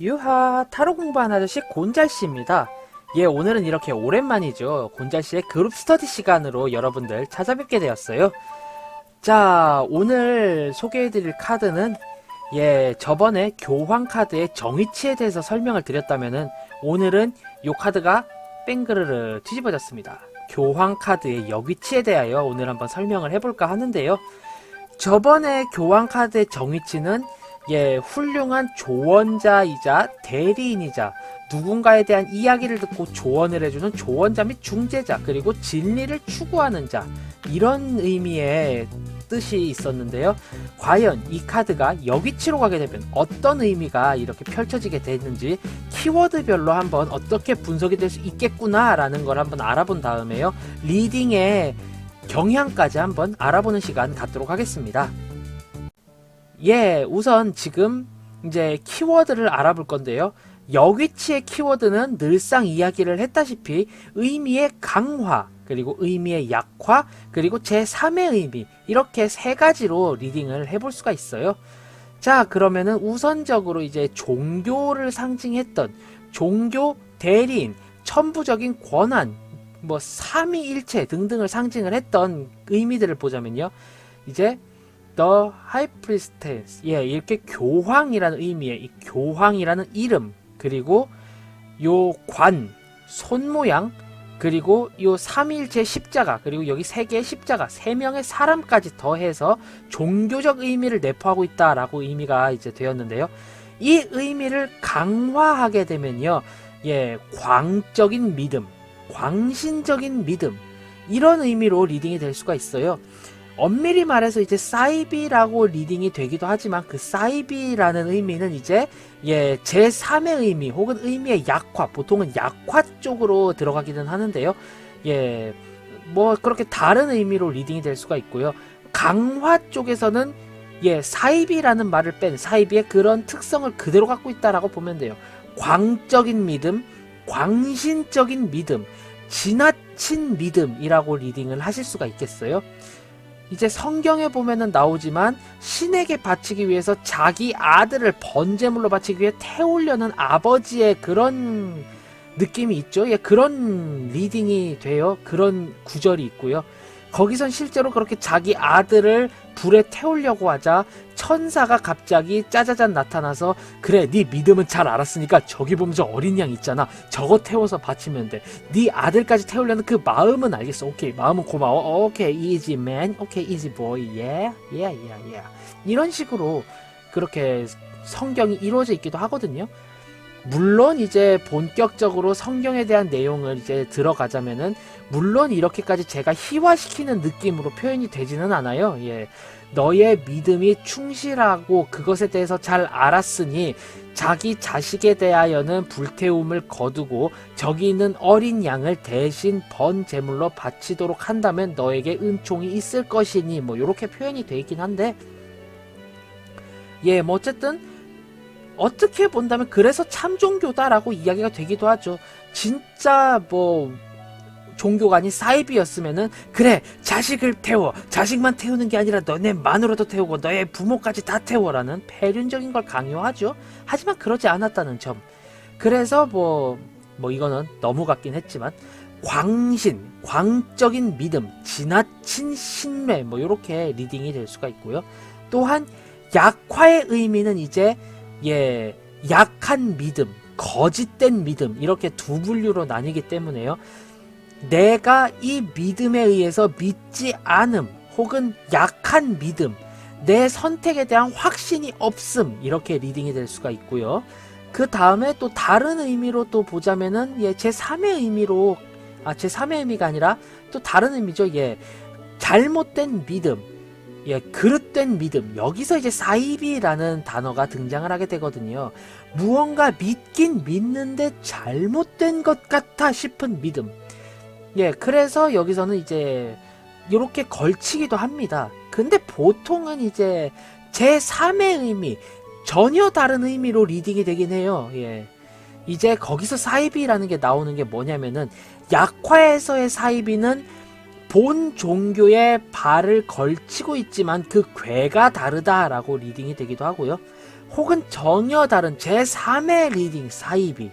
유하, 타로 공부하는 아저씨 곤잘씨입니다. 예, 오늘은 이렇게 오랜만이죠. 곤잘씨의 그룹 스터디 시간으로 여러분들 찾아뵙게 되었어요. 자, 오늘 소개해드릴 카드는 저번에 교황 카드의 정위치에 대해서 설명을 드렸다면은 오늘은 요 카드가 뺑그르르 뒤집어졌습니다. 교황 카드의 역위치에 대하여 오늘 한번 설명을 해볼까 하는데요. 저번에 교황 카드의 정위치는 훌륭한 조언자이자 대리인이자 누군가에 대한 이야기를 듣고 조언을 해주는 조언자 및 중재자, 그리고 진리를 추구하는 자, 이런 의미의 뜻이 있었는데요. 과연 이 카드가 역위치로 가게 되면 어떤 의미가 이렇게 펼쳐지게 되는지 키워드별로 한번 어떻게 분석이 될 수 있겠구나 라는 걸 한번 알아본 다음에요, 리딩의 경향까지 한번 알아보는 시간 갖도록 하겠습니다. 우선 지금 이제 키워드를 알아볼 건데요. 역위치의 키워드는 늘상 이야기를 했다시피 의미의 강화, 그리고 의미의 약화, 그리고 제3의 의미, 이렇게 세 가지로 리딩을 해볼 수가 있어요. 자, 그러면은 우선적으로 이제 종교를 상징했던 종교, 대리인, 천부적인 권한, 뭐 삼위일체 등등을 상징을 했던 의미들을 보자면요, 이제 The High Priestess, 이렇게 교황이라는 의미의 이 교황이라는 이름, 그리고 요 관, 손 모양, 그리고 요 삼위일체 십자가, 그리고 여기 세 개의 십자가, 세 명의 사람까지 더해서 종교적 의미를 내포하고 있다라고 의미가 이제 되었는데요. 이 의미를 강화하게 되면요, 광적인 믿음, 광신적인 믿음, 이런 의미로 리딩이 될 수가 있어요. 엄밀히 말해서 이제 사이비라고 리딩이 되기도 하지만 그 사이비라는 의미는 이제 제3의 의미 혹은 의미의 약화, 보통은 약화 쪽으로 들어가기는 하는데요. 뭐 그렇게 다른 의미로 리딩이 될 수가 있고요. 강화 쪽에서는 사이비라는 말을 뺀 사이비의 그런 특성을 그대로 갖고 있다라고 보면 돼요. 광적인 믿음, 광신적인 믿음, 지나친 믿음이라고 리딩을 하실 수가 있겠어요. 이제 성경에 보면은 나오지만 신에게 바치기 위해서 자기 아들을 번제물로 바치기 위해 태우려는 아버지의 그런 느낌이 있죠. 그런 리딩이 돼요. 그런 구절이 있고요. 거기선 실제로 그렇게 자기 아들을 불에 태우려고 하자 천사가 갑자기 짜자잔 나타나서, 그래, 네 믿음은 잘 알았으니까 저기 보면 저 어린 양 있잖아, 저거 태워서 바치면 돼. 네 아들까지 태우려는 그 마음은 알겠어. 오케이, 마음은 고마워. 오케이, easy man. 오케이, easy boy. 이런 식으로 그렇게 성경이 이루어져 있기도 하거든요. 물론 이제 본격적으로 성경에 대한 내용을 이제 들어가자면은 물론 이렇게까지 제가 희화시키는 느낌으로 표현이 되지는 않아요. 너의 믿음이 충실하고 그것에 대해서 잘 알았으니 자기 자식에 대하여는 불태움을 거두고 저기 있는 어린 양을 대신 번제물로 바치도록 한다면 너에게 은총이 있을 것이니, 뭐 요렇게 표현이 되어 있긴 한데, 뭐 어쨌든 어떻게 본다면 그래서 참종교다라고 이야기가 되기도 하죠. 진짜 뭐 종교가 아닌 사이비였으면은, 그래, 자식을 태워, 자식만 태우는 게 아니라 너네 마누라도 태우고 너의 부모까지 다 태워라는 폐륜적인 걸 강요하죠. 하지만 그러지 않았다는 점. 그래서 뭐 이거는 너무 같긴 했지만 광신, 광적인 믿음, 지나친 신뢰, 뭐 요렇게 리딩이 될 수가 있고요. 또한 약화의 의미는 이제 약한 믿음, 거짓된 믿음, 이렇게 두 분류로 나뉘기 때문에요. 내가 이 믿음에 의해서 믿지 않음 혹은 약한 믿음, 내 선택에 대한 확신이 없음, 이렇게 리딩이 될 수가 있고요. 그 다음에 또 다른 의미로 또 보자면은 제3의 의미로, 제3의 의미가 아니라 또 다른 의미죠. 잘못된 믿음, 그릇된 믿음, 여기서 이제 사이비라는 단어가 등장을 하게 되거든요. 무언가 믿긴 믿는데 잘못된 것 같아 싶은 믿음. 그래서 여기서는 이제 이렇게 걸치기도 합니다. 근데 보통은 이제 제3의 의미, 전혀 다른 의미로 리딩이 되긴 해요. 이제 거기서 사이비라는 게 나오는 게 뭐냐면은, 약화에서의 사이비는 본 종교에 발을 걸치고 있지만 그 궤가 다르다라고 리딩이 되기도 하고요. 혹은 전혀 다른 제3의 리딩 사이비.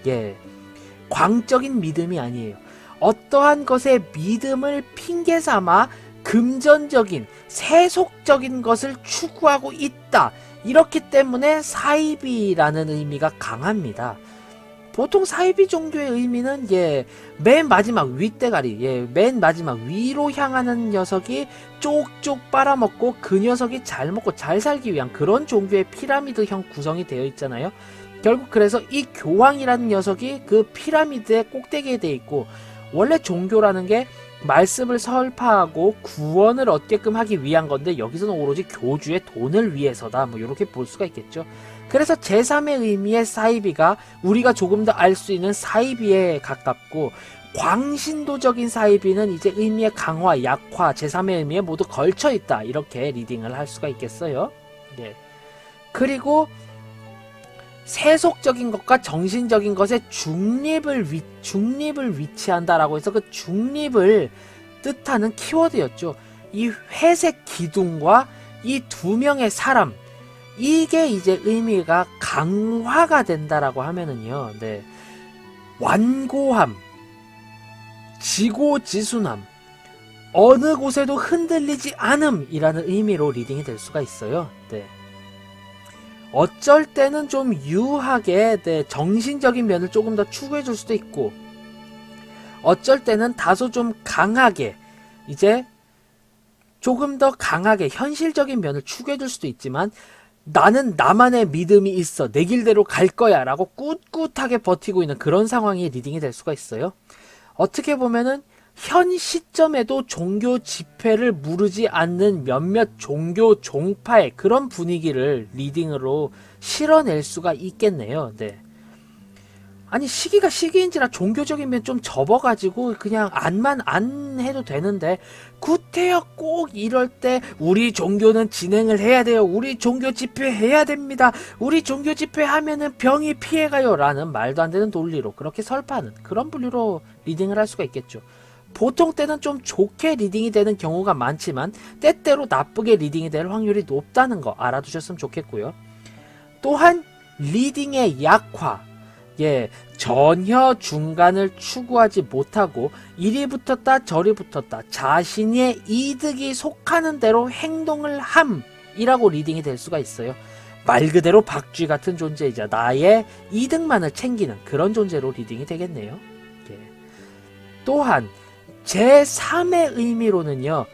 예, 광적인 믿음이 아니에요. 어떠한 것에 믿음을 핑계 삼아 금전적인 세속적인 것을 추구하고 있다. 이렇기 때문에 사이비라는 의미가 강합니다. 보통 사이비 종교의 의미는 맨 마지막 윗대가리, 맨 마지막 위로 향하는 녀석이 쪽쪽 빨아먹고 그 녀석이 잘 먹고 잘 살기 위한 그런 종교의 피라미드형 구성이 되어 있잖아요. 결국 그래서 이 교황이라는 녀석이 그 피라미드의 꼭대기에 되어 있고, 원래 종교라는 게 말씀을 설파하고 구원을 얻게끔 하기 위한 건데 여기서는 오로지 교주의 돈을 위해서다, 뭐 이렇게 볼 수가 있겠죠. 그래서 제3의 의미의 사이비가 우리가 조금 더 알 수 있는 사이비에 가깝고, 광신도적인 사이비는 이제 의미의 강화, 약화, 제3의 의미에 모두 걸쳐 있다, 이렇게 리딩을 할 수가 있겠어요. 네. 그리고 세속적인 것과 정신적인 것의 중립을 위치한다라고 해서 그 중립을 뜻하는 키워드였죠. 이 회색 기둥과 이 두 명의 사람, 이게 이제 의미가 강화가 된다라고 하면은요, 네, 완고함, 지고지순함, 어느 곳에도 흔들리지 않음이라는 의미로 리딩이 될 수가 있어요. 네. 어쩔 때는 좀 유하게, 네, 정신적인 면을 조금 더 추구해 줄 수도 있고, 어쩔 때는 다소 좀 강하게, 이제 조금 더 강하게 현실적인 면을 추구해 줄 수도 있지만, 나는 나만의 믿음이 있어, 내 길대로 갈 거야 라고 꿋꿋하게 버티고 있는 그런 상황이 리딩이 될 수가 있어요. 어떻게 보면은 현 시점에도 종교 집회를 무르지 않는 몇몇 종교 종파의 그런 분위기를 리딩으로 실어낼 수가 있겠네요. 네. 아니, 시기가 시기인지라 종교적인 면 좀 접어가지고 그냥 안만 안 해도 되는데, 구태여 꼭 이럴 때 우리 종교는 진행을 해야 돼요, 우리 종교 집회 해야 됩니다, 우리 종교 집회 하면은 병이 피해가요 라는 말도 안 되는 논리로 그렇게 설파하는 그런 분류로 리딩을 할 수가 있겠죠. 보통 때는 좀 좋게 리딩이 되는 경우가 많지만 때때로 나쁘게 리딩이 될 확률이 높다는 거 알아두셨으면 좋겠고요. 또한 리딩의 약화, 전혀 중간을 추구하지 못하고 이리 붙었다 저리 붙었다 자신의 이득이 속하는 대로 행동을 함이라고 리딩이 될 수가 있어요. 말 그대로 박쥐 같은 존재이자 나의 이득만을 챙기는 그런 존재로 리딩이 되겠네요. 또한 제3의 의미로는요,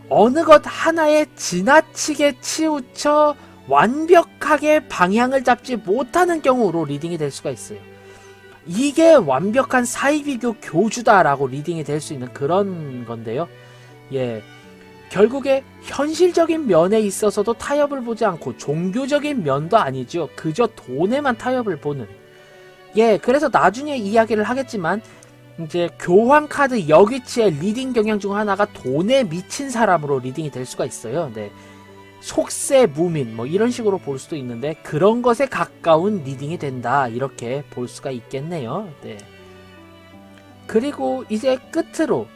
어느 것 하나에 지나치게 치우쳐 완벽하게 방향을 잡지 못하는 경우로 리딩이 될 수가 있어요. 이게 완벽한 사이비교 교주다라고 리딩이 될 수 있는 그런 건데요. 결국에 현실적인 면에 있어서도 타협을 보지 않고 종교적인 면도 아니죠. 그저 돈에만 타협을 보는. 그래서 나중에 이야기를 하겠지만 이제 교황 카드 여귀치의 리딩 경향 중 하나가 돈에 미친 사람으로 리딩이 될 수가 있어요. 네. 속세 무민 뭐 이런 식으로 볼 수도 있는데 그런 것에 가까운 리딩이 된다, 이렇게 볼 수가 있겠네요. 네. 그리고 이제 끝으로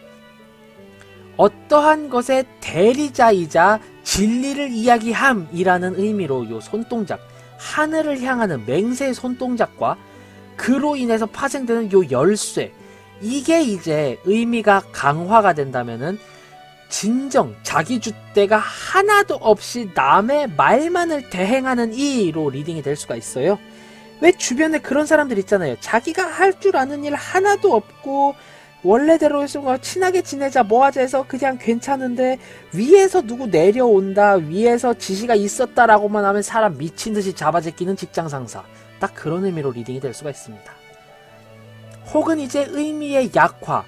어떠한 것의 대리자이자 진리를 이야기함이라는 의미로 요 손동작, 하늘을 향하는 맹세의 손동작과 그로 인해서 파생되는 요 열쇠, 이게 이제 의미가 강화가 된다면은 진정 자기 줏대가 하나도 없이 남의 말만을 대행하는 이로 리딩이 될 수가 있어요. 왜 주변에 그런 사람들 있잖아요. 자기가 할 줄 아는 일 하나도 없고 원래대로 해서 친하게 지내자 뭐하자 해서 그냥 괜찮은데 위에서 누구 내려온다, 위에서 지시가 있었다라고만 하면 사람 미친듯이 잡아제끼는 직장상사, 딱 그런 의미로 리딩이 될 수가 있습니다. 혹은 이제 의미의 약화,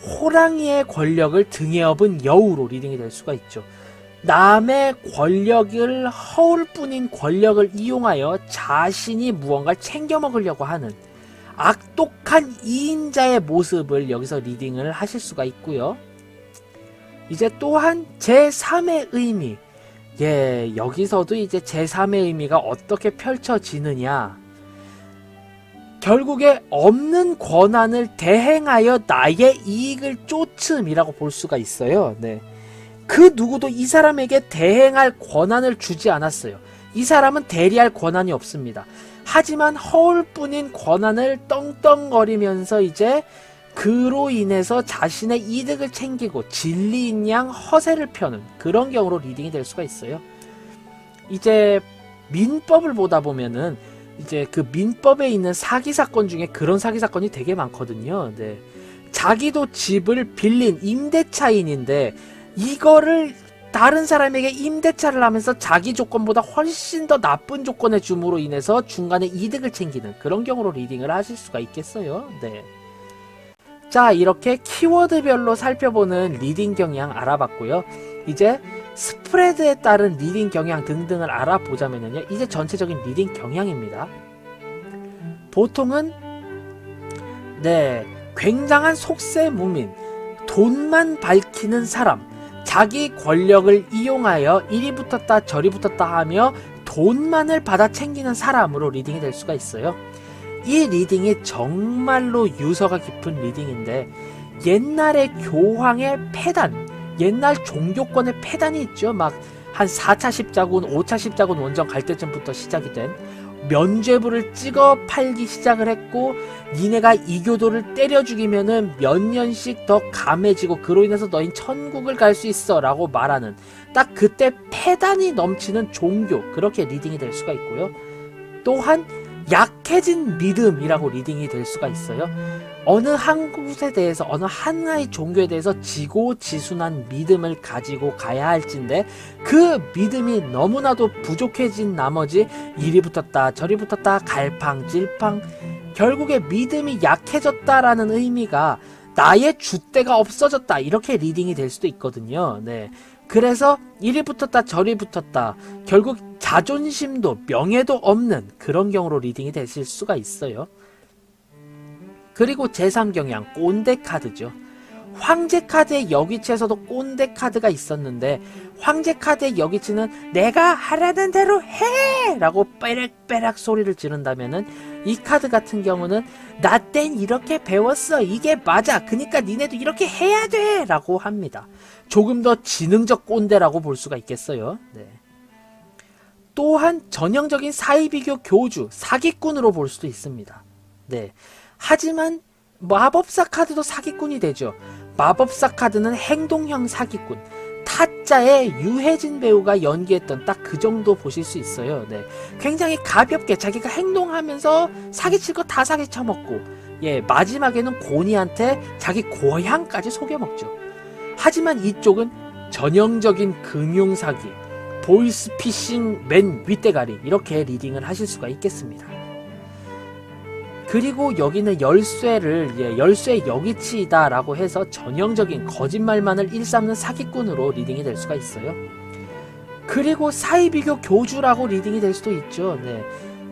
호랑이의 권력을 등에 업은 여우로 리딩이 될 수가 있죠. 남의 권력을, 허울 뿐인 권력을 이용하여 자신이 무언가를 챙겨 먹으려고 하는 악독한 이인자의 모습을 여기서 리딩을 하실 수가 있고요. 이제 또한 제3의 의미, 여기서도 이제 제3의 의미가 어떻게 펼쳐지느냐, 결국에 없는 권한을 대행하여 나의 이익을 쫓음이라고 볼 수가 있어요. 그 누구도 이 사람에게 대행할 권한을 주지 않았어요. 이 사람은 대리할 권한이 없습니다. 하지만 허울뿐인 권한을 떵떵거리면서 이제 그로 인해서 자신의 이득을 챙기고 진리인 양 허세를 펴는 그런 경우로 리딩이 될 수가 있어요. 이제 민법을 보다 보면은 이제 그 민법에 있는 사기사건 중에 그런 사기사건이 되게 많거든요. 네. 자기도 집을 빌린 임대차인인데 이거를 다른 사람에게 임대차를 하면서 자기 조건보다 훨씬 더 나쁜 조건을 줌으로 인해서 중간에 이득을 챙기는 그런 경우로 리딩을 하실 수가 있겠어요. 네. 자, 이렇게 키워드별로 살펴보는 리딩 경향 알아봤고요. 이제 스프레드에 따른 리딩 경향 등등을 알아보자면요. 이제 전체적인 리딩 경향입니다. 보통은 굉장한 속세무민, 돈만 밝히는 사람, 자기 권력을 이용하여 이리 붙었다 저리 붙었다 하며 돈만을 받아 챙기는 사람으로 리딩이 될 수가 있어요. 이 리딩이 정말로 유서가 깊은 리딩인데 옛날에 교황의 폐단, 옛날 종교권의 폐단이 있죠. 막 한 4차 십자군, 5차 십자군 원정 갈 때쯤부터 시작이 된 면죄부를 찍어 팔기 시작을 했고 니네가 이교도를 때려 죽이면은 몇 년씩 더 감해지고 그로 인해서 너흰 천국을 갈 수 있어 라고 말하는 딱 그때 폐단이 넘치는 종교, 그렇게 리딩이 될 수가 있고요. 또한 약해진 믿음이라고 리딩이 될 수가 있어요. 어느 한 곳에 대해서, 어느 하나의 종교에 대해서 지고지순한 믿음을 가지고 가야 할진데 그 믿음이 너무나도 부족해진 나머지 이리 붙었다 저리 붙었다 갈팡질팡, 결국에 믿음이 약해졌다라는 의미가 나의 줏대가 없어졌다, 이렇게 리딩이 될 수도 있거든요. 네. 그래서 이리 붙었다 저리 붙었다, 결국 자존심도 명예도 없는 그런 경우로 리딩이 되실 수가 있어요. 그리고 제3경향 꼰대 카드죠. 황제 카드의 여기치에서도 꼰대 카드가 있었는데 황제 카드의 여기치는 내가 하라는 대로 해! 라고 빼락빼락 소리를 지른다면은 이 카드 같은 경우는 나 땐 이렇게 배웠어, 이게 맞아, 그니까 니네도 이렇게 해야 돼! 라고 합니다. 조금 더 지능적 꼰대라고 볼 수가 있겠어요. 네. 또한 전형적인 사이비교 교주, 사기꾼으로 볼 수도 있습니다. 네. 하지만 마법사 카드도 사기꾼이 되죠. 마법사 카드는 행동형 사기꾼, 타짜의 유해진 배우가 연기했던 딱 그 정도 보실 수 있어요. 네. 굉장히 가볍게 자기가 행동하면서 사기칠 거 다 사기쳐 먹고, 마지막에는 고니한테 자기 고향까지 속여먹죠. 하지만 이쪽은 전형적인 금융사기, 보이스피싱 맨 윗대가리, 이렇게 리딩을 하실 수가 있겠습니다. 그리고 여기는 열쇠의 여기치이다 라고 해서 전형적인 거짓말만을 일삼는 사기꾼으로 리딩이 될 수가 있어요. 그리고 사이비교 교주라고 리딩이 될 수도 있죠. 네.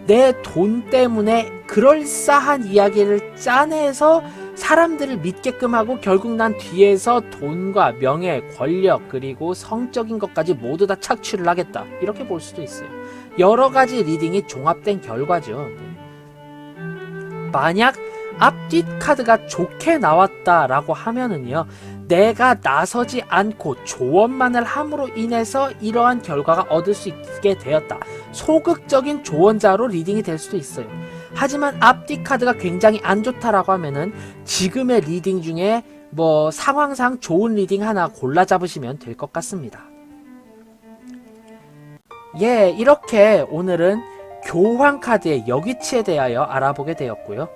내 돈 때문에 그럴싸한 이야기를 짜내서 사람들을 믿게끔 하고 결국 난 뒤에서 돈과 명예, 권력, 그리고 성적인 것까지 모두 다 착취를 하겠다, 이렇게 볼 수도 있어요. 여러 가지 리딩이 종합된 결과죠. 만약 앞뒷 카드가 좋게 나왔다라고 하면은요, 내가 나서지 않고 조언만을 함으로 인해서 이러한 결과가 얻을 수 있게 되었다, 소극적인 조언자로 리딩이 될 수도 있어요. 하지만 앞뒤 카드가 굉장히 안 좋다라고 하면은 지금의 리딩 중에 뭐 상황상 좋은 리딩 하나 골라 잡으시면 될 것 같습니다. 이렇게 오늘은 교황 카드의 여기치에 대하여 알아보게 되었고요.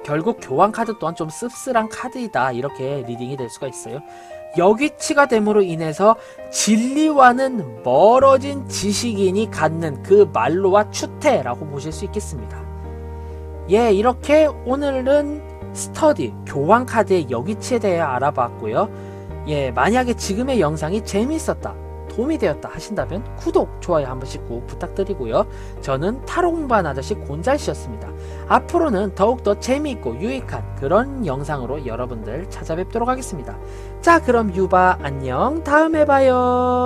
결국 교황 카드 또한 좀 씁쓸한 카드이다, 이렇게 리딩이 될 수가 있어요. 여기치가 됨으로 인해서 진리와는 멀어진 지식인이 갖는 그 말로와 추태라고 보실 수 있겠습니다. 이렇게 오늘은 스터디 교황 카드의 여기치에 대해 알아봤고요. 만약에 지금의 영상이 재미있었다, 도움이 되었다 하신다면 구독, 좋아요 한 번씩 꼭 부탁드리고요. 저는 타로 공부하는 아저씨 곤잘씨였습니다. 앞으로는 더욱더 재미있고 유익한 그런 영상으로 여러분들 찾아뵙도록 하겠습니다. 자, 그럼 유바 안녕, 다음에 봐요.